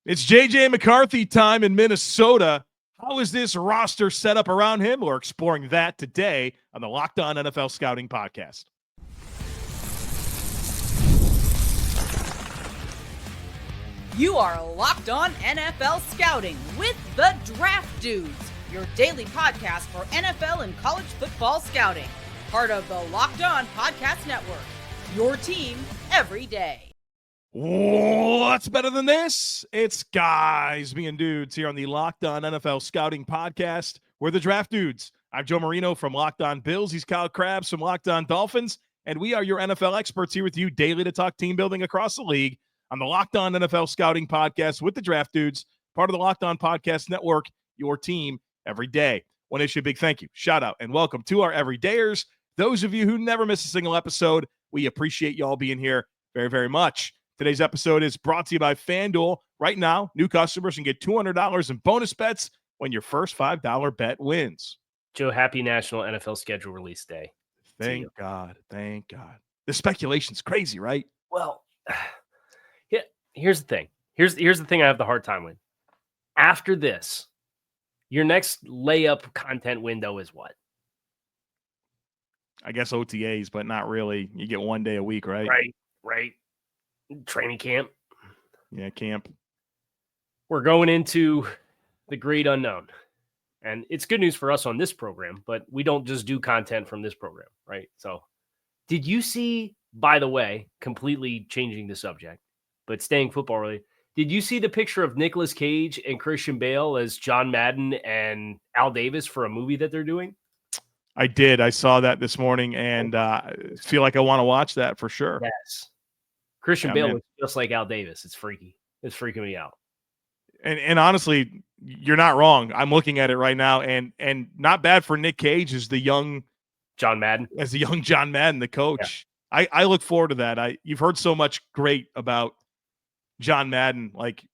It's JJ McCarthy time in Minnesota. How is this roster set up around him? We're exploring that today on the Locked On NFL Scouting Podcast. You are Locked On NFL Scouting with the Draft Dudes, your daily podcast for NFL and college football scouting. Part of the Locked On Podcast Network, your team every day. What's better than this? It's guys being dudes here on the Locked On NFL Scouting Podcast. We're the Draft Dudes. I'm Joe Marino from Locked On Bills. He's Kyle Krabs from Locked On Dolphins. And we are your NFL experts here with you daily to talk team building across the league on the Locked On NFL Scouting Podcast with the Draft Dudes, part of the Locked On Podcast Network, your team every day. Want to issue a big thank you, shout out, and welcome to our everydayers. Those of you who never miss a single episode, we appreciate you all being here very, very much. Today's episode is brought to you by FanDuel. Right now, new customers can get $200 in bonus bets when your first $5 bet wins. Joe, happy National NFL Schedule Release Day. Thank God. Thank God. The speculation's crazy, right? Well, yeah, here's the thing. Here's the thing I have the hard time with. After this, your next layup content window is what? I guess OTAs, but not really. You get 1 day a week, right? Right. Training camp. Yeah, camp. We're going into the great unknown. And it's good news for us on this program, but we don't just do content from this program, right? So did you see, by the way, completely changing the subject, but staying football related, did you see the picture of Nicolas Cage and Christian Bale as John Madden and Al Davis for a movie that they're doing? I did. I saw that this morning and feel like I want to watch that for sure. Yes. Christian Bale looks just like Al Davis. It's freaky. It's freaking me out. And honestly, you're not wrong. I'm looking at it right now, and not bad for Nick Cage as the young John Madden. As the young John Madden, the coach. Yeah. I look forward to that. You've heard so much great about John Madden, like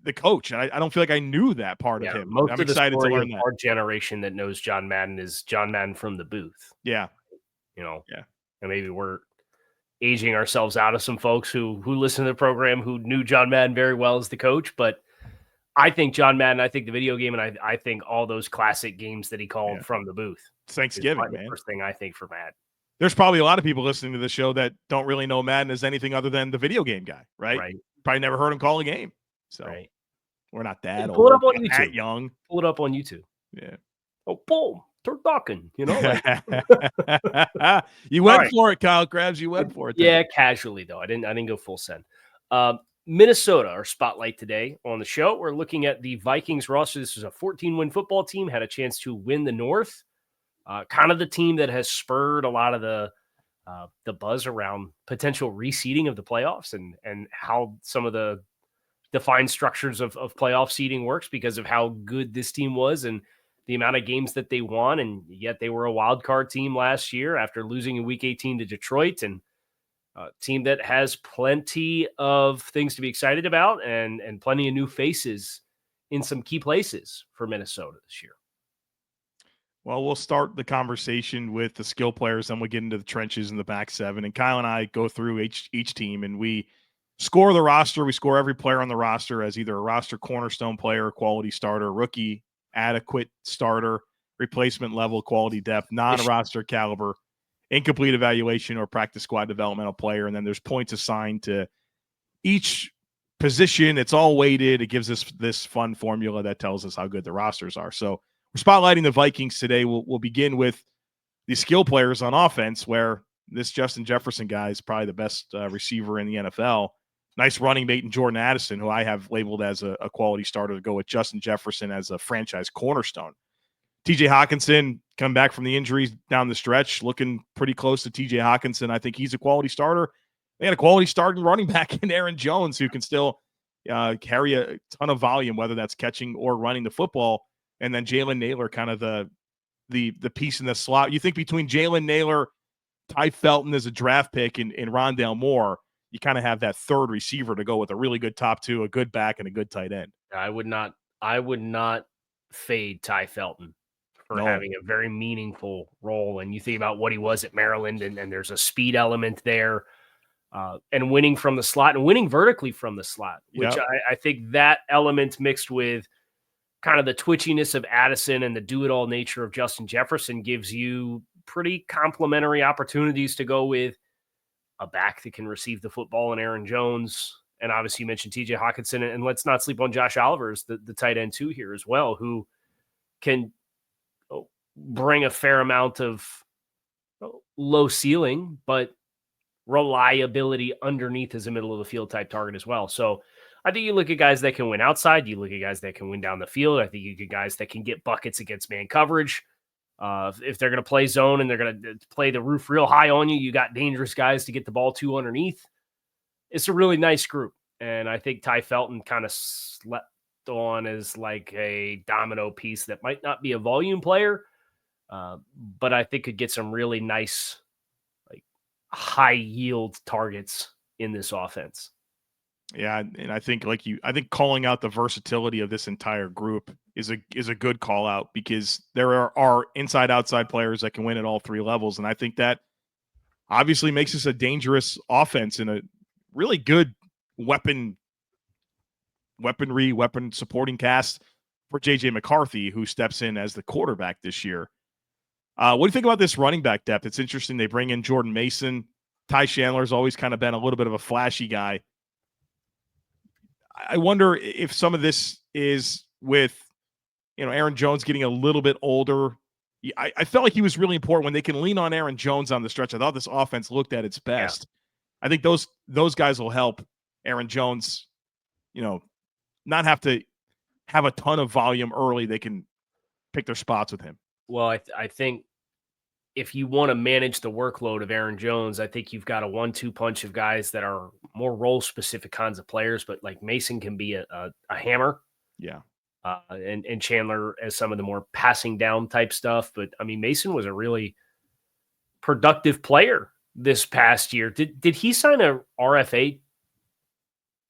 the coach. I don't feel like I knew that part of him. Most I'm of excited to learn that. Our generation that knows John Madden is John Madden from the booth. Yeah. And maybe we're aging ourselves out of some folks who listen to the program who knew John Madden very well as the coach. But I think John Madden, I think the video game, and I think all those classic games that he called from the booth. It's Thanksgiving, man. The first thing I think for Madden. There's probably a lot of people listening to the show that don't really know Madden as anything other than the video game guy, right? Probably never heard him call a game. So we're not that old. Pull it up on YouTube. That young. Pull it up on YouTube. Yeah. Oh, boom. Turducken, You went for it, Kyle Krabs. You went for it. Yeah, casually though. I didn't go full send. Minnesota, our spotlight today on the show. We're looking at the Vikings roster. This is a 14-win football team, had a chance to win the North. Kind of the team that has spurred a lot of the buzz around potential reseeding of the playoffs and how some of the defined structures of playoff seeding works because of how good this team was and the amount of games that they won. And yet they were a wild card team last year after losing in week 18 to Detroit, and a team that has plenty of things to be excited about and plenty of new faces in some key places for Minnesota this year. Well, we'll start the conversation with the skill players, then we'll get into the trenches in the back seven. And Kyle and I go through each team, and we score the roster. We score every player on the roster as either a roster cornerstone player, quality starter, rookie, adequate starter, replacement level, quality depth, non-roster caliber, incomplete evaluation, or practice squad developmental player. And then there's points assigned to each position. It's all weighted. It gives us this fun formula that tells us how good the rosters are. So we're spotlighting the Vikings today. We'll begin with the skill players on offense, where this Justin Jefferson guy is probably the best receiver in the NFL. Nice running mate in Jordan Addison, who I have labeled as a quality starter, to go with Justin Jefferson as a franchise cornerstone. TJ Hawkinson come back from the injuries down the stretch, looking pretty close to TJ Hawkinson. I think he's a quality starter. They had a quality starting running back in Aaron Jones, who can still carry a ton of volume, whether that's catching or running the football. And then Jalen Naylor, kind of the piece in the slot. You think between Jalen Naylor, Ty Felton as a draft pick, and Rondale Moore, you kind of have that third receiver to go with a really good top two, a good back, and a good tight end. I would not fade Ty Felton for having a very meaningful role. And you think about what he was at Maryland, and there's a speed element there. and winning from the slot and winning vertically from the slot, which Yep. I think that element mixed with kind of the twitchiness of Addison and the do-it-all nature of Justin Jefferson gives you pretty complementary opportunities to go with a back that can receive the football in Aaron Jones. And obviously you mentioned TJ Hawkinson, and let's not sleep on Josh Oliver's, the tight end too here as well, who can bring a fair amount of low ceiling, but reliability underneath as a middle of the field type target as well. So I think you look at guys that can win outside. You look at guys that can win down the field. I think you get guys that can get buckets against man coverage. If they're going to play zone and they're going to play the roof real high on you, you got dangerous guys to get the ball to underneath. It's a really nice group. And I think Ty Felton kind of slept on as like a domino piece that might not be a volume player, but I think could get some really nice, like high yield targets in this offense. Yeah, and I think I think calling out the versatility of this entire group is a good call out, because there are inside outside players that can win at all three levels, and I think that obviously makes this a dangerous offense and a really good weapon supporting cast for JJ McCarthy, who steps in as the quarterback this year. What do you think about this running back depth? It's interesting. They bring in Jordan Mason. Ty Chandler's always kind of been a little bit of a flashy guy. I wonder if some of this is with, Aaron Jones getting a little bit older. I felt like he was really important when they can lean on Aaron Jones on the stretch. I thought this offense looked at its best. Yeah. I think those guys will help Aaron Jones, not have to have a ton of volume early. They can pick their spots with him. Well, I think if you want to manage the workload of Aaron Jones, I think you've got a 1-2 punch of guys that are more role-specific kinds of players, but like Mason can be a hammer. Yeah. And Chandler as some of the more passing down type stuff. But I mean, Mason was a really productive player this past year. Did he sign a RFA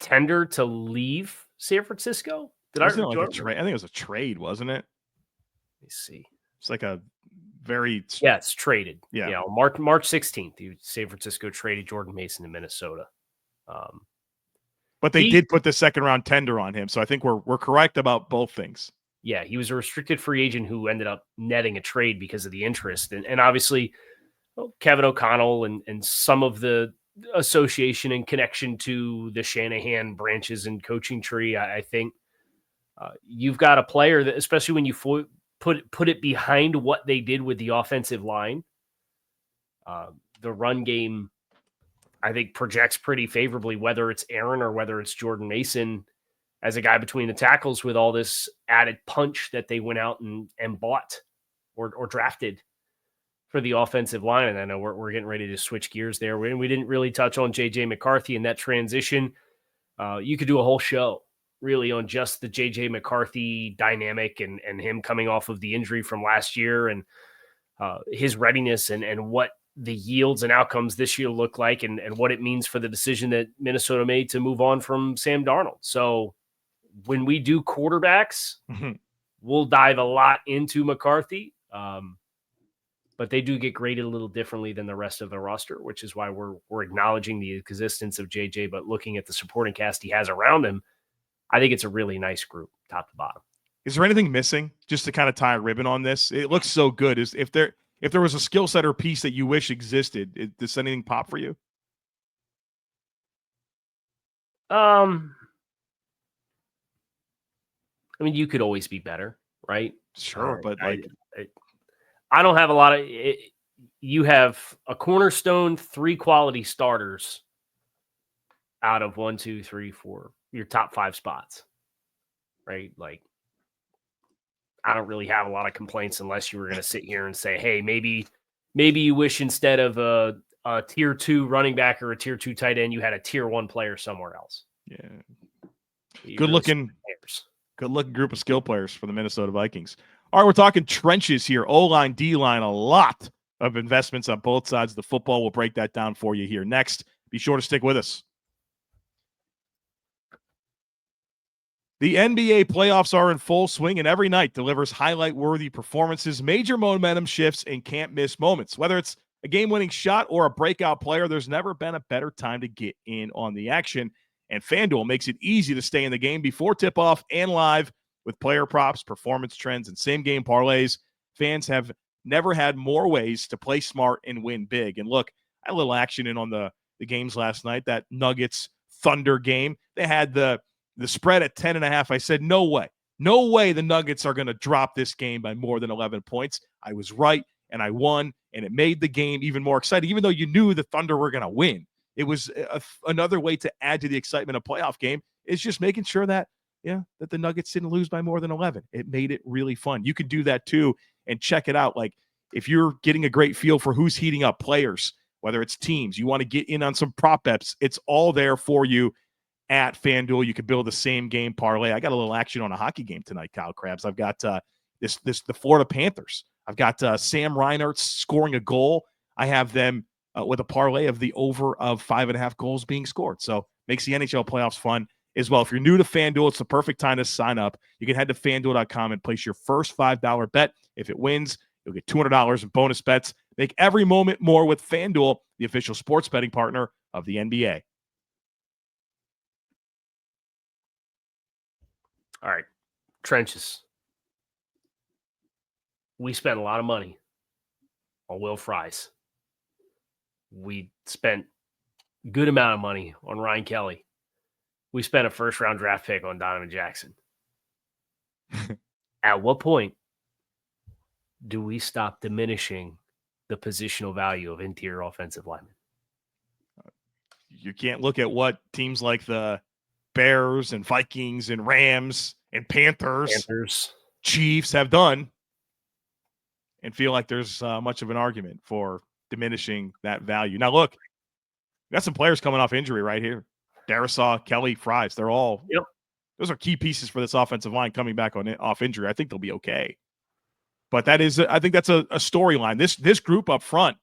tender to leave San Francisco? I think it was a trade, wasn't it? Let me see. It's like a very... Yeah, it's traded. Yeah. March 16th, San Francisco traded Jordan Mason to Minnesota. But they did put the second round tender on him. So I think we're correct about both things. Yeah, he was a restricted free agent who ended up netting a trade because of the interest. And obviously, Kevin O'Connell and some of the association and connection to the Shanahan branches and coaching tree, I think you've got a player that, especially when you put it behind what they did with the offensive line, the run game, I think, projects pretty favorably, whether it's Aaron or whether it's Jordan Mason as a guy between the tackles with all this added punch that they went out and bought or drafted for the offensive line. And I know we're getting ready to switch gears there. We didn't really touch on JJ McCarthy and that transition. You could do a whole show really on just the JJ McCarthy dynamic and him coming off of the injury from last year and his readiness and what the yields and outcomes this year look like and what it means for the decision that Minnesota made to move on from Sam Darnold. So when we do quarterbacks, we'll dive a lot into McCarthy. But they do get graded a little differently than the rest of the roster, which is why we're acknowledging the existence of JJ, but looking at the supporting cast he has around him, I think it's a really nice group, top to bottom. Is there anything missing just to kind of tie a ribbon on this? It looks so good. If there was a skill set or piece that you wish existed, does anything pop for you? I mean, you could always be better, right? Sure, but I don't have a lot of it. You have a cornerstone, 3 quality starters out of 1, 2, 3, 4, your top 5 spots, right? Like, I don't really have a lot of complaints unless you were going to sit here and say, hey, maybe you wish instead of a tier 2 running back or a tier 2 tight end, you had a tier 1 player somewhere else. Yeah. Good looking group of skill players for the Minnesota Vikings. All right, we're talking trenches here. O-line, D-line, a lot of investments on both sides of the football. We'll break that down for you here next. Be sure to stick with us. The NBA playoffs are in full swing, and every night delivers highlight-worthy performances, major momentum shifts, and can't-miss moments. Whether it's a game-winning shot, or a breakout player, there's never been a better time to get in on the action. And FanDuel makes it easy to stay in the game before tip-off and live with player props, performance trends, and same-game parlays. Fans have never had more ways to play smart and win big. And look, I had a little action in on the games last night, that Nuggets Thunder game. They had the spread at 10.5. I said, no way the Nuggets are going to drop this game by more than 11 points. I was right, and I won, and it made the game even more exciting, even though you knew the Thunder were going to win. It was another way to add to the excitement of playoff game, is just making sure that the Nuggets didn't lose by more than 11. It made it really fun. You could do that too and check it out. Like, if you're getting a great feel for who's heating up players, whether it's teams, you want to get in on some prop bets, it's all there for you at FanDuel. You can build the same game parlay. I got a little action on a hockey game tonight, Kyle Krabs. I've got the Florida Panthers. I've got Sam Reinhart scoring a goal. I have them with a parlay of the over of 5.5 goals being scored. So makes the NHL playoffs fun as well. If you're new to FanDuel, it's the perfect time to sign up. You can head to FanDuel.com and place your first $5 bet. If it wins, you'll get $200 in bonus bets. Make every moment more with FanDuel, the official sports betting partner of the NBA. All right, trenches. We spent a lot of money on Will Fries. We spent a good amount of money on Ryan Kelly. We spent a first-round draft pick on Donovan Jackson. At what point do we stop diminishing the positional value of interior offensive linemen? You can't look at what teams like the Bears and Vikings and Rams and Panthers, Chiefs have done and feel like there's much of an argument for diminishing that value. Now, look, we got some players coming off injury right here. Darrisaw, Kelly, Fries, they're all those are key pieces for this offensive line coming back off injury. I think they'll be okay. But I think that's a storyline. This group up front,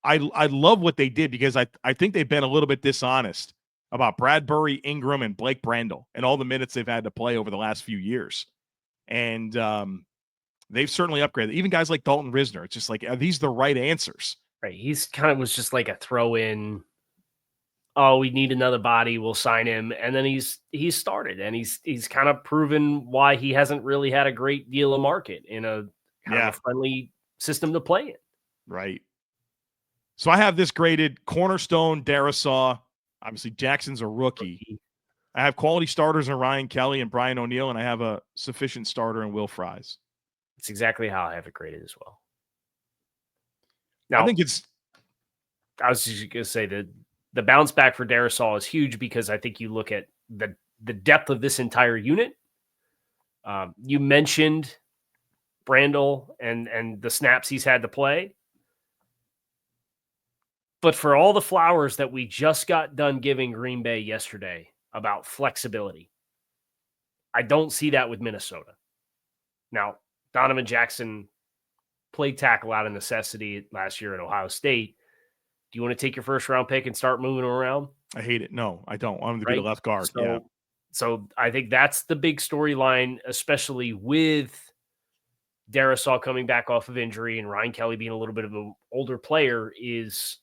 I love what they did, because I think they've been a little bit dishonest about Bradbury, Ingram, and Blake Brandel and all the minutes they've had to play over the last few years. And they've certainly upgraded. Even guys like Dalton Risner, it's just like, are these the right answers? Right. He's kind of was just like a throw in. Oh, we need another body, we'll sign him. And then he's started, and he's kind of proven why he hasn't really had a great deal of market in a kind of a friendly system to play in. Right. So I have this graded: cornerstone, Darrisaw. Obviously, Jackson's a rookie. I have quality starters in Ryan Kelly and Brian O'Neill, and I have a sufficient starter in Will Fries. It's exactly how I have it graded as well. Now, I was just going to say that the bounce back for Darrisaw is huge, because I think you look at the depth of this entire unit. You mentioned Brandel and the snaps he's had to play. But for all the flowers that we just got done giving Green Bay yesterday about flexibility, I don't see that with Minnesota. Now, Donovan Jackson played tackle out of necessity last year at Ohio State. Do you want to take your first-round pick and start moving around? I hate it. No, I don't. I want him to be the left guard. So I think that's the big storyline, especially with Darrisaw coming back off of injury and Ryan Kelly being a little bit of an older player, is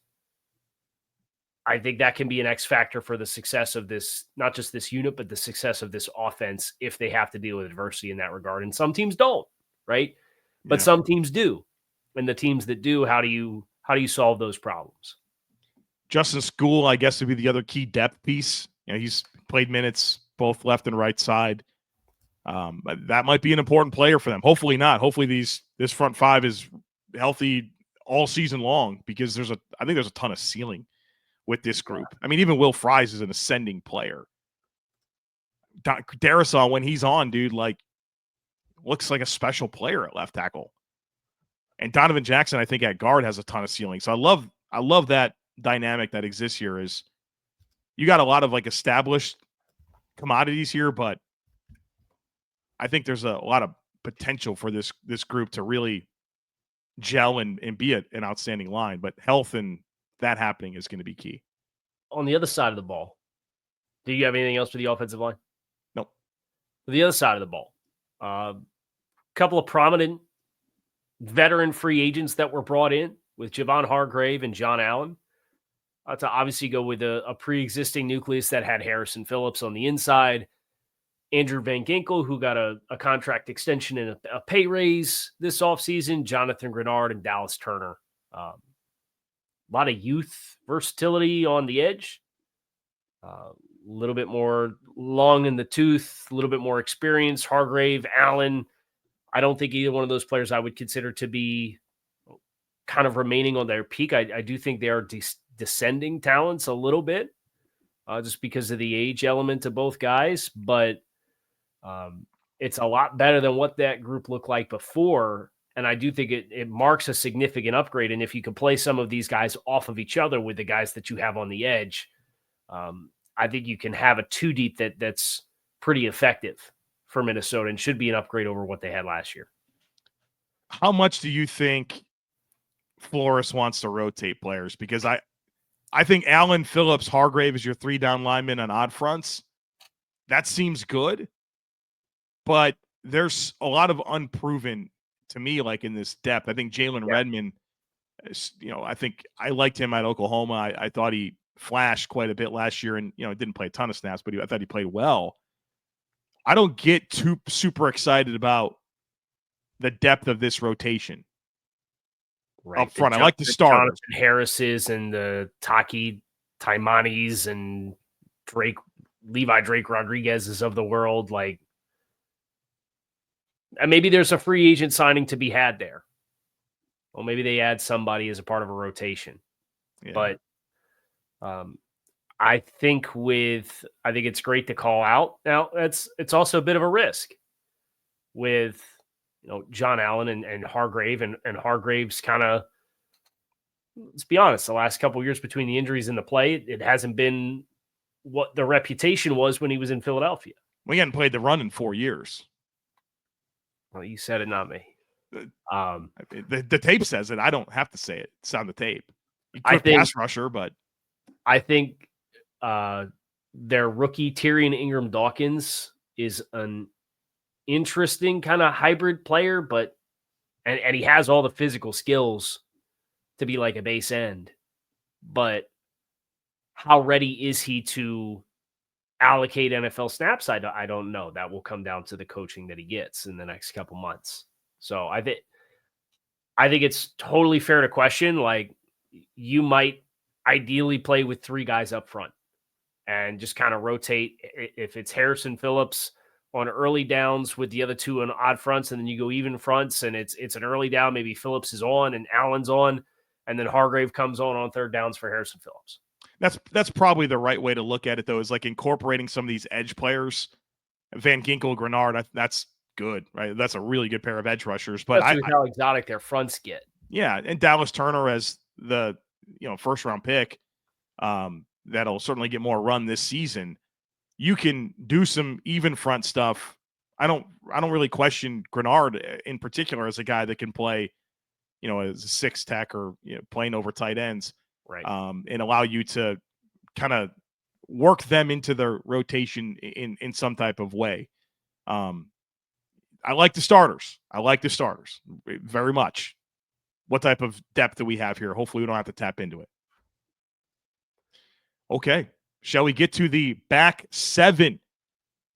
I think that can be an X factor for the success of this, not just this unit, but the success of this offense if they have to deal with adversity in that regard. And some teams don't, right? But some teams do. And the teams that do, how do you solve those problems? Justin School, I guess, would be the other key depth piece. He's played minutes both left and right side. That might be an important player for them. Hopefully not. Hopefully this front five is healthy all season long, because I think there's a ton of ceiling with this group. I mean, even Will Fries is an ascending player. Darrisaw, when he's on, dude, looks like a special player at left tackle. And Donovan Jackson, I think, at guard has a ton of ceiling. So I love that dynamic that exists here. Is you got a lot of established commodities here, but I think there's a lot of potential for this group to really gel and be an outstanding line. But health and that happening is going to be key. On the other side of the ball, do you have anything else for the offensive line? Nope. The other side of the ball, a couple of prominent veteran free agents that were brought in with Javon Hargrave and John Allen. To obviously go with a pre-existing nucleus that had Harrison Phillips on the inside, Andrew Van Ginkel, who got a contract extension and a pay raise this offseason, Jonathan Greenard and Dallas Turner. A lot of youth versatility on the edge, a little bit more long in the tooth, a little bit more experience. Hargrave, Allen, I don't think either one of those players I would consider to be kind of remaining on their peak. I do think they are descending talents a little bit just because of the age element of both guys, but it's a lot better than what that group looked like before. And I do think it marks a significant upgrade. And if you can play some of these guys off of each other with the guys that you have on the edge, I think you can have a two deep that's pretty effective for Minnesota and should be an upgrade over what they had last year. How much do you think Flores wants to rotate players? Because I think Allen, Phillips, Hargrave is your 3-down lineman on odd fronts. That seems good, but there's a lot of unproven to me, like in this depth. I think Jalen Redmond, I think I liked him at Oklahoma. I thought he flashed quite a bit last year and, didn't play a ton of snaps, but I thought he played well. I don't get too super excited about the depth of this rotation. Right. Up front, I like the starter. Harris's and the Taki Taimanis and Levi Drake Rodriguez's of the world. Like, and maybe there's a free agent signing to be had there. Well, maybe they add somebody as a part of a rotation. Yeah. But I think it's great to call out. Now, it's also a bit of a risk with John Allen and Hargrave, and Hargrave's kind of, let's be honest, the last couple of years between the injuries and the play, it hasn't been what the reputation was when he was in Philadelphia. We hadn't played the run in 4 years. Well, you said it, not me. The tape says it. I don't have to say it. It's on the tape. I think pass rusher, but I think their rookie Tyrion Ingram Dawkins is an interesting kind of hybrid player, but and he has all the physical skills to be like a base end, but how ready is he to allocate NFL snaps? I don't know. That will come down to the coaching that he gets in the next couple months. So I think it's totally fair to question. Like, you might ideally play with 3 guys up front and just kind of rotate. If it's Harrison Phillips on early downs with the other 2 on odd fronts, and then you go even fronts and it's an early down, maybe Phillips is on and Allen's on, and then Hargrave comes on 3rd downs for Harrison Phillips. That's probably the right way to look at it, though, is like incorporating some of these edge players. Van Ginkel, Greenard, that's good, right? That's a really good pair of edge rushers. But that's how exotic their fronts get. Yeah, and Dallas Turner as the first-round pick, that'll certainly get more run this season. You can do some even front stuff. I don't really question Greenard in particular as a guy that can play, as a 6 tech or playing over tight ends, right? And allow you to kind of work them into the rotation in some type of way. I like the starters. Very much. What type of depth do we have here? Hopefully we don't have to tap into it. Okay. Shall we get to the back 7?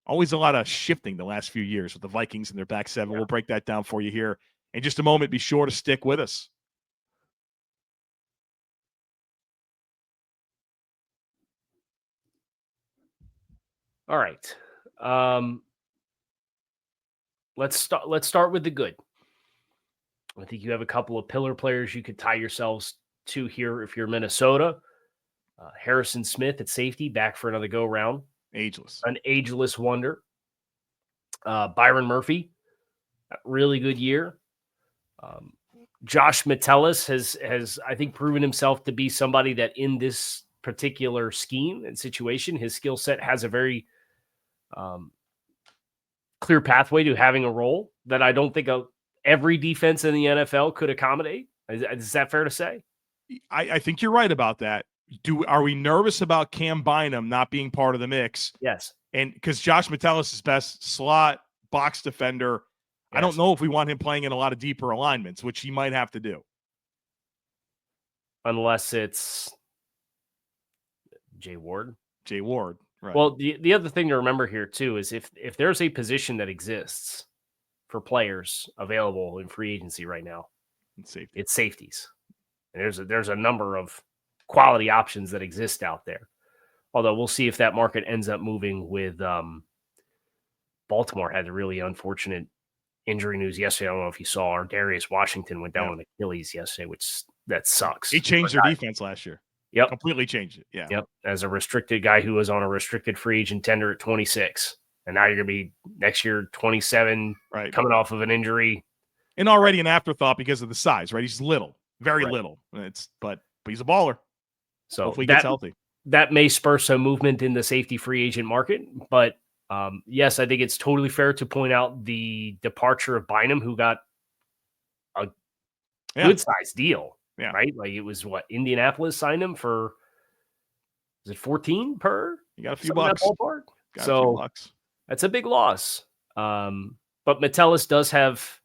Always a lot of shifting the last few years with the Vikings and their back 7. Yeah. We'll break that down for you here in just a moment. Be sure to stick with us. All right. Let's start with the good. I think you have a couple of pillar players you could tie yourselves to here if you're Minnesota. Harrison Smith at safety, back for another go-round. An ageless wonder. Byron Murphy, really good year. Josh Metellus has, I think, proven himself to be somebody that in this particular scheme and situation, his skill set has a very clear pathway to having a role that I don't think every defense in the NFL could accommodate. Is that fair to say? I think you're right about that. Are we nervous about Cam Bynum not being part of the mix? Yes. And because Josh Metellus is best slot box defender, I don't know if we want him playing in a lot of deeper alignments, which he might have to do. Unless it's Jay Ward. Right. Well, the other thing to remember here, too, is if there's a position that exists for players available in free agency right now, it's safeties. And there's a number of quality options that exist out there. Although we'll see if that market ends up moving with Baltimore had a really unfortunate injury news yesterday. I don't know if you saw, or Darius Washington went down with Achilles yesterday, which that sucks. He changed their defense last year. Yep. Completely changed it. Yeah. Yep. As a restricted guy who was on a restricted free agent tender at 26. And now you're going to be next year 27, right, coming off of an injury. And already an afterthought because of the size, right? He's little, very little. But he's a baller. So hopefully he gets healthy. That may spur some movement in the safety free agent market. But yes, I think it's totally fair to point out the departure of Bynum, who got a good-sized deal. Yeah. Right? Like it was Indianapolis signed him for, is it 14 per? You got a few bucks. Ballpark? That's a big loss. But Metellus does have,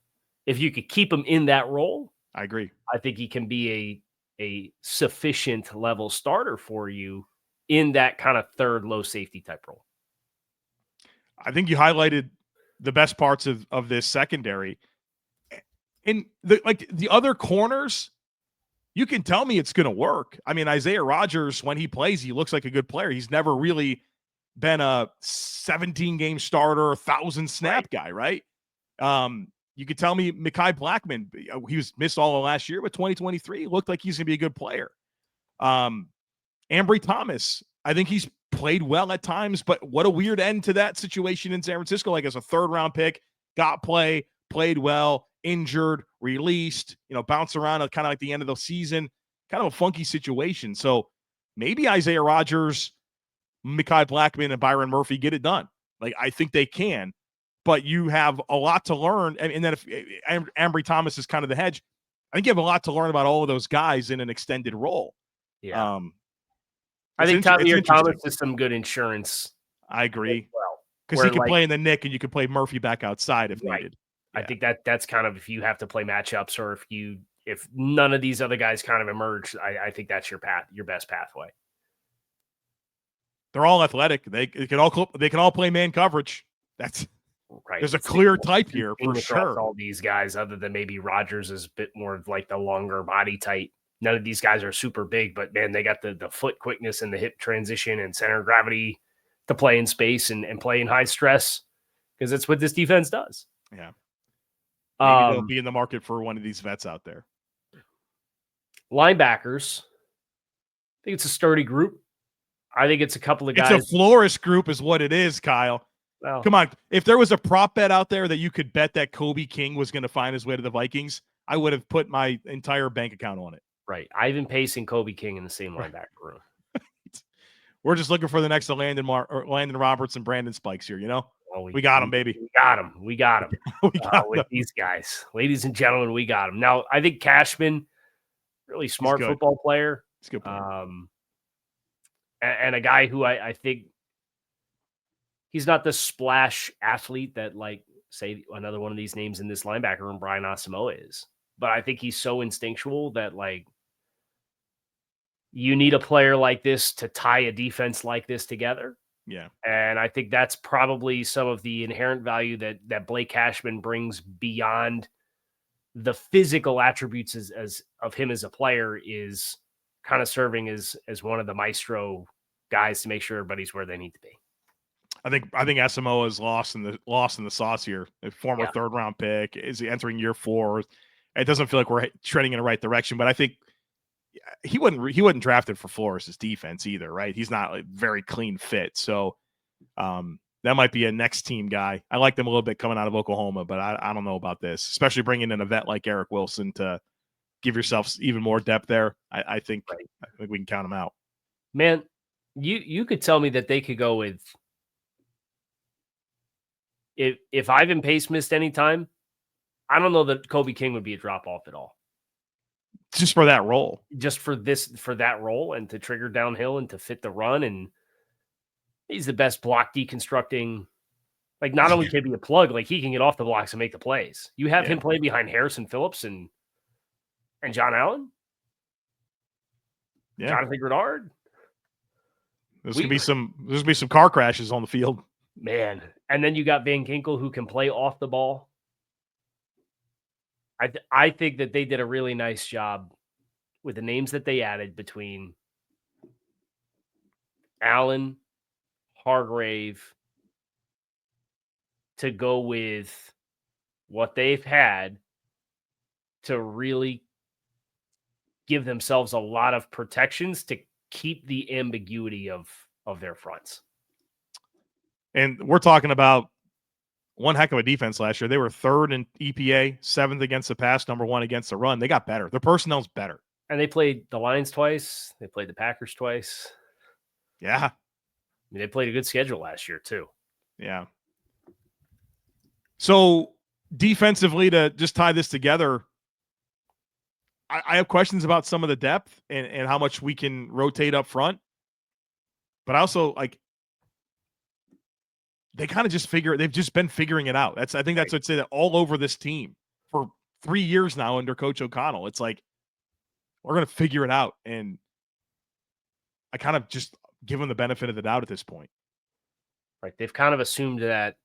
if you could keep him in that role, I agree. I think he can be a sufficient level starter for you in that kind of third low safety type role. I think you highlighted the best parts of this secondary. And the other corners, you can tell me it's going to work. I mean, Isaiah Rodgers, when he plays, he looks like a good player. He's never really been a 17-game starter, 1,000-snap guy, right? You could tell me Mekhi Blackman, he was missed all of last year, but 2023, he looked like he's going to be a good player. Ambry Thomas, I think he's played well at times, but what a weird end to that situation in San Francisco. Like as a third-round pick, got played well, injured, released, bounced around at kind of like the end of the season, kind of a funky situation. So maybe Isaiah Rodgers, Mekhi Blackman, and Byron Murphy get it done. Like I think they can, but you have a lot to learn. And then if Ambry Thomas is kind of the hedge, I think you have a lot to learn about all of those guys in an extended role. Yeah. I think Tyler Thomas is some good insurance. I agree. Because he can play in the nick and you can play Murphy back outside if needed. I think that's kind of, if you have to play matchups, or if none of these other guys kind of emerge, I think that's your best pathway. They're all athletic. They can all play man coverage. That's right. There's a clear type here for sure. All these guys, other than maybe Rodgers, is a bit more of like the longer body type. None of these guys are super big, but man, they got the foot quickness and the hip transition and center of gravity to play in space and play in high stress, because that's what this defense does. Yeah. Maybe they'll be in the market for one of these vets out there. Linebackers, I think it's a sturdy group. I think it's a couple of guys. It's a florist group is what it is, Kyle. Well, come on. If there was a prop bet out there that you could bet that Kobe King was going to find his way to the Vikings, I would have put my entire bank account on it. Right. Ivan Pace and Kobe King in the same linebacker room. We're just looking for the next Landon Roberts and Brandon Spikes here, Well, we got him, baby. We got him. We got with these guys. Ladies and gentlemen, we got him. Now, I think Cashman, really smart football player. He's a good player. And a guy who I think he's not the splash athlete that, like, say, another one of these names in this linebacker room, Brian Asamoah, is. But I think he's so instinctual that, like, you need a player like this to tie a defense like this together. Yeah. And I think that's probably some of the inherent value that Blake Cashman brings beyond the physical attributes as of him as a player, is kind of serving as one of the maestro guys to make sure everybody's where they need to be. I think Asamoah is lost in the sauce here. A former third round pick, is entering year 4. It doesn't feel like we're treading in the right direction, but I think he wasn't drafted for Flores' defense either, right? He's not a very clean fit. So that might be a next team guy. I like them a little bit coming out of Oklahoma, but I don't know about this, especially bringing in a vet like Eric Wilson to give yourself even more depth there. I think we can count him out. Man, you could tell me that they could go with, if Ivan Pace missed any time, I don't know that Kobe King would be a drop off at all. Just for that role. Just for that role, and to trigger downhill and to fit the run. And he's the best block deconstructing Like, not only can he be a plug, like he can get off the blocks and make the plays. You have him play behind Harrison Phillips and John Allen, Jonathan Greenard. There's gonna be some car crashes on the field, man. And then you got Van Ginkel, who can play off the ball. I think that they did a really nice job with the names that they added between Allen, Hargrave, to go with what they've had to really give themselves a lot of protections to keep the ambiguity of their fronts. And we're talking about one heck of a defense last year. They were 3rd in EPA, 7th against the pass, #1 against the run. They got better. Their personnel's better. And they played the Lions twice. They played the Packers twice. Yeah. I mean, they played a good schedule last year too. Yeah. So defensively, to just tie this together, I have questions about some of the depth and how much we can rotate up front. But I also, like, they kind of they've just been figuring it out. I think that's what's it all over this team for 3 years now under Coach O'Connell. It's like, we're going to figure it out. And I kind of just give them the benefit of the doubt at this point. Right. They've kind of assumed that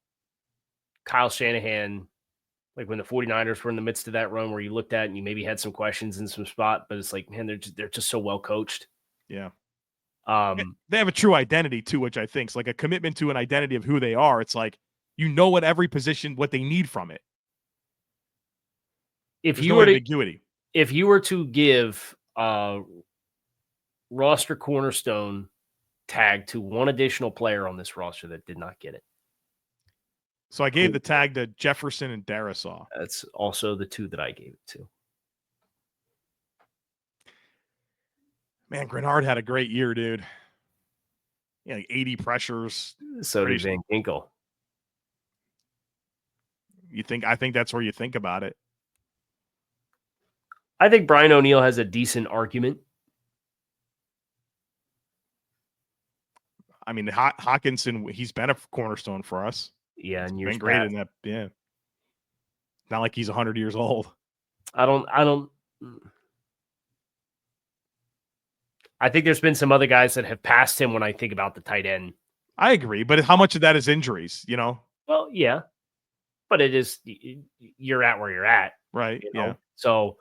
Kyle Shanahan, like when the 49ers were in the midst of that run where you looked at and you maybe had some questions in some spot, but it's like, man, they're just so well coached. Yeah. They have a true identity too, which I think is like a commitment to an identity of who they are. It's like, at every position what they need from it. If There's you no were ambiguity. If you were to give a roster cornerstone tag to one additional player on this roster that did not get it. So I gave the tag to Jefferson and Darrisaw. That's also the 2 that I gave it to. Man, Greenard had a great year, dude. Yeah, like 80 pressures. So did Van Ginkel. I think that's where you think about it. I think Brian O'Neill has a decent argument. I mean, Hawkinson, he's been a cornerstone for us. Yeah, and been great in that. Yeah, not like he's 100 years old. I think there's been some other guys that have passed him when I think about the tight end. I agree, but how much of that is injuries? Well, yeah, but it is you're at where you're at, right? Yeah. So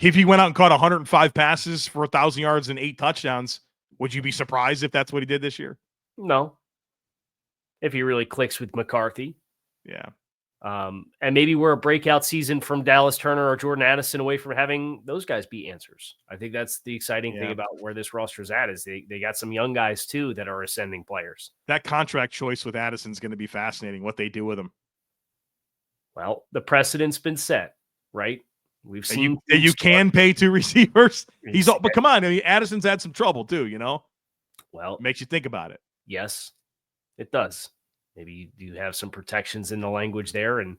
if he went out and caught 105 passes for 1,000 yards and 8 touchdowns, would you be surprised if that's what he did this year? No. If he really clicks with McCarthy. Yeah. And maybe we're a breakout season from Dallas Turner or Jordan Addison away from having those guys be answers. I think that's the exciting thing about where this roster's at is they got some young guys too that are ascending players. That contract choice with Addison's going to be fascinating, what they do with him. Well, the precedent's been set, right? We've seen you can pay 2 receivers. But come on, Addison's had some trouble too, Well, it makes you think about it. Yes, it does. Maybe you have some protections in the language there, and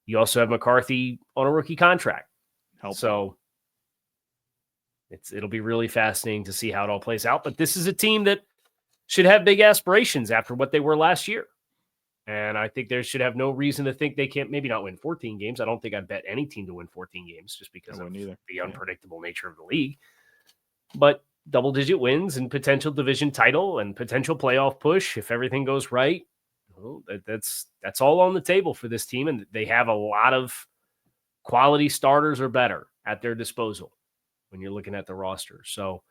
you also have McCarthy on a rookie contract. So it'll be really fascinating to see how it all plays out. But this is a team that should have big aspirations after what they were last year. And I think they should have no reason to think they can't maybe not win 14 games. I don't think I'd bet any team to win 14 games just because of the unpredictable nature of the league. But double-digit wins and potential division title and potential playoff push if everything goes right. Well, that's all on the table for this team, and they have a lot of quality starters or better at their disposal when you're looking at the roster. So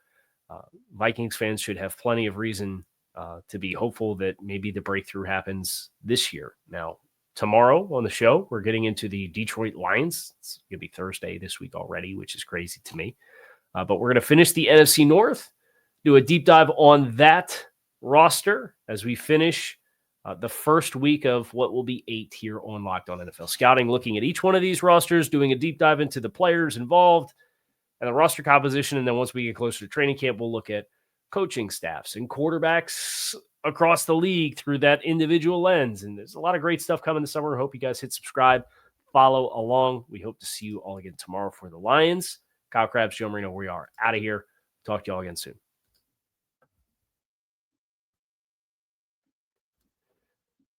Vikings fans should have plenty of reason to be hopeful that maybe the breakthrough happens this year. Now, tomorrow on the show, we're getting into the Detroit Lions. It's going to be Thursday this week already, which is crazy to me. But we're going to finish the NFC North, do a deep dive on that roster as we finish the first week of what will be 8 here on Locked On NFL Scouting, looking at each one of these rosters, doing a deep dive into the players involved and the roster composition. And then once we get closer to training camp, we'll look at coaching staffs and quarterbacks across the league through that individual lens. And there's a lot of great stuff coming this summer. I hope you guys hit subscribe, follow along. We hope to see you all again tomorrow for the Lions. Kyle Krabs, Joe Marino, we are out of here. Talk to you all again soon.